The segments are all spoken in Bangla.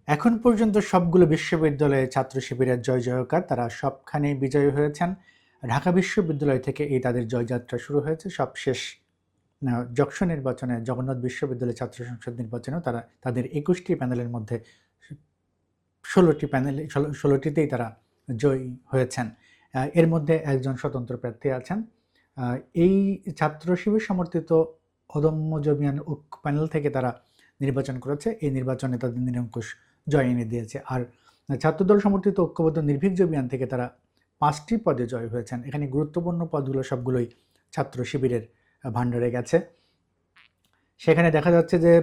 এখন পর্যন্ত সবগুলো বিশ্ববিদ্যালয়ে ছাত্র শিবিরের জয় জয়কার, তারা সবখানে বিজয়ী হয়েছেন। ঢাকা বিশ্ববিদ্যালয় থেকে এই তাদের জয়যাত্রা শুরু হয়েছে। সবশেষ যশোর নির্বাচনে, জগন্নাথ বিশ্ববিদ্যালয় ছাত্র সংসদ নির্বাচনেও তারা তাদের 21টি প্যানেলের মধ্যে 16টিতেই তারা জয়ী হয়েছেন। এর মধ্যে একজন স্বতন্ত্র প্রার্থী আছেন। এই ছাত্র শিবির সমর্থিত অদম্য জমিয়ান ঐক্য প্যানেল থেকে তারা নির্বাচন করেছে। এই নির্বাচনে তাদের নিরঙ্কুশ জয় এনে দিয়েছে। আর ছাত্রদল সমর্থিত ঐক্যবদ্ধ নির্ভীক জমিয়ান থেকে তারা 5টি পদে জয় হয়েছেন। এখানে গুরুত্বপূর্ণ পদগুলো সবগুলোই ছাত্র শিবিরের ভাণ্ডারে গেছে। সেখানে দেখা যাচ্ছে যে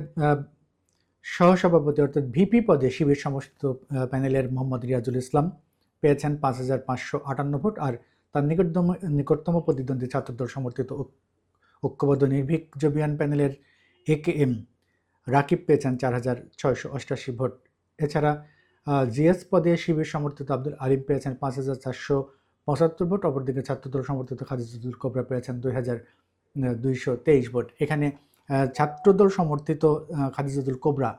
সহসভাপতি অর্থাৎ ভিপি পদে শিবির সমর্থিত প্যানেলের মোহাম্মদ রিয়াজুল ইসলাম পেয়েছেন 5,558 ভোট। আর তার নিকটতম প্রতিদ্বন্দ্বী ছাত্রদল সমর্থিত ঐক্যবদ্ধ নির্ভীক জবিয়ান প্যানেলের AKM রাকিব পেয়েছেন 4,688 ভোট। এছাড়া জিএস পদে শিবির সমর্থিত আব্দুল আলিম পেয়েছেন 5,475 ভোট। অপরদিকে ছাত্রদল সমর্থিত খাদিজাতুল কোবরা পেয়েছেন 2,223 ভোট। এখানে ছাত্রদল সমর্থিত খাদিজাতুল কোবরা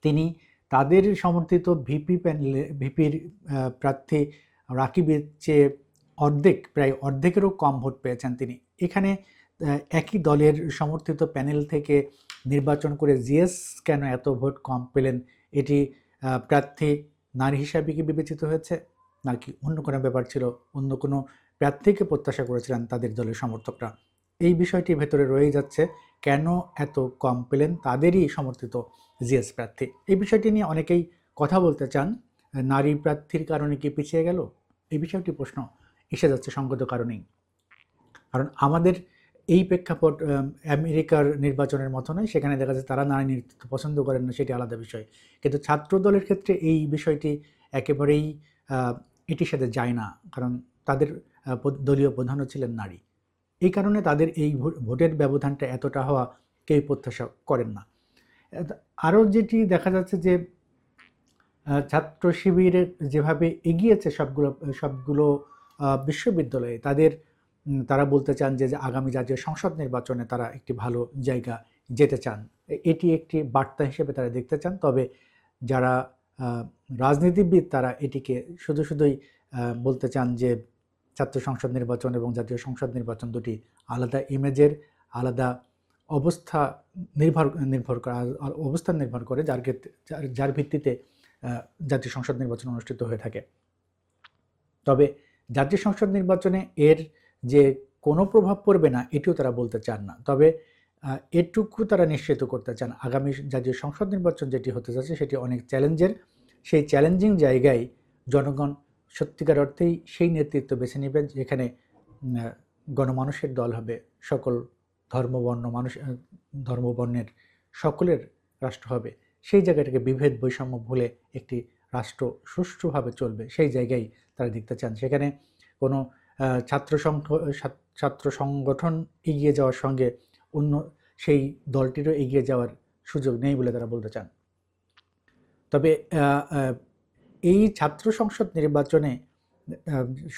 তিনি তাদের সমর্থিত ভিপির প্রার্থী রাকিবের চেয়ে প্রায় অর্ধেকেরও কম ভোট পেয়েছেন তিনি। এখানে একই দলের সমর্থিত প্যানেল থেকে নির্বাচন করে জিএস কেন এত ভোট কম পেলেন, এটি প্রার্থী নারী হিসাবে কি বিবেচিত হয়েছে নাকি অন্য কোনো ব্যাপার ছিল, অন্য কোনো প্রার্থীকে প্রত্যাশা করেছিলেন তাদের দলের সমর্থকরা? এই বিষয়টি ভেতরে রয়ে যাচ্ছে, কেন এত কম পেলেন তাদেরই সমর্থিত জিএস প্রার্থী। এই বিষয়টি নিয়ে অনেকেই কথা বলতে চান, নারী প্রার্থীর কারণে কি পিছিয়ে গেল, এই বিষয়টি প্রশ্ন এসে যাচ্ছে সঙ্গত কারণেই। কারণ আমাদের এই প্রেক্ষাপট আমেরিকার নির্বাচনের মতো নয়, সেখানে দেখা যাচ্ছে তারা নারী নেতৃত্ব পছন্দ করেন না, সেটি আলাদা বিষয়। কিন্তু ছাত্র দলের ক্ষেত্রে এই বিষয়টি একেবারেই এটির সাথে যায় না, কারণ তাদের দলীয় প্রধানও ছিলেন নারী। এই কারণে তাদের এই ভোটের ব্যবধানটা এতটা হওয়া কেউ প্রত্যাশা করেন না। আরও যেটি দেখা যাচ্ছে যে ছাত্র শিবিরের যেভাবে এগিয়েছে সবগুলো বিশ্ববিদ্যালয়ে, তারা বলতে চান যে আগামী জাতীয় সংসদ নির্বাচনে তারা একটি ভালো জায়গা যেতে চান। এটি একটি বার্তা হিসেবে তারা দেখতে চান। তবে যারা রাজনীতিবিদ তারা এটিকে শুধুই বলতে চান যে ছাত্র সংসদ নির্বাচন এবং জাতীয় সংসদ নির্বাচন দুটি আলাদা ইমেজের, আলাদা অবস্থান নির্ভর করে, যার ভিত্তিতে জাতীয় সংসদ নির্বাচন অনুষ্ঠিত হয়ে থাকে। তবে জাতীয় সংসদ নির্বাচনে এর যে কোনো প্রভাব পড়বে না এটিও তারা বলতে চান না। তবে এটুকু তারা নিশ্চিত করতে চান, আগামী জাতীয় সংসদ নির্বাচন যেটি হতে যাচ্ছে সেটি অনেক চ্যালেঞ্জের। সেই চ্যালেঞ্জিং জায়গায় জনগণ সত্যিকার অর্থেই সেই নেতৃত্ব বেছে নেবেন যেখানে গণমানুষের দল হবে, সকল ধর্মবর্ণের সকলের রাষ্ট্র হবে। সেই জায়গাটাকে বিভেদ বৈষম্য ভুলে একটি রাষ্ট্র সুষ্ঠুভাবে চলবে, সেই জায়গায় তারা দেখতে চান। সেখানে কোনো ছাত্র সংগঠন এগিয়ে যাওয়ার সঙ্গে অন্য সেই দলটিরও এগিয়ে যাওয়ার সুযোগ নেই বলে তারা বলতে চান। তবে এই ছাত্র সংসদ নির্বাচনে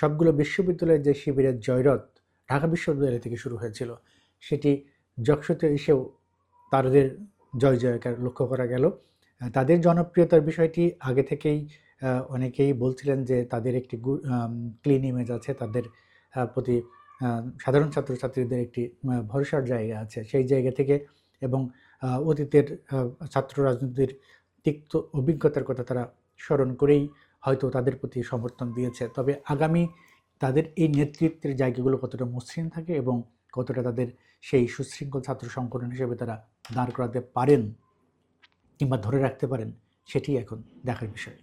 সবগুলো বিশ্ববিদ্যালয়ের যে শিবিরের জয়রথ ঢাকা বিশ্ববিদ্যালয় থেকে শুরু হয়েছিল, সেটি যশোরে এসেও তাদের জয় জয়কার লক্ষ্য করা গেল। তাদের জনপ্রিয়তার বিষয়টি আগে থেকেই অনেকেই বলছিলেন যে তাদের একটি ক্লিন ইমেজ আছে, তাদের প্রতি সাধারণ ছাত্রছাত্রীদের একটি ভরসার জায়গা আছে। সেই জায়গা থেকে এবং অতীতের ছাত্র রাজনীতির তিক্ত অভিজ্ঞতার কথা তারা স্মরণ করেই হয়তো তাদের প্রতি সমর্থন দিয়েছে। তবে আগামী তাদের এই নেতৃত্বের জায়গাগুলো কতটা মসৃণ থাকে এবং কতটা তাদের সেই সুশৃঙ্খল ছাত্র সংগঠন হিসেবে তারা দাঁড় করাতে পারেন কিংবা ধরে রাখতে পারেন, সেটি এখন দেখার বিষয়।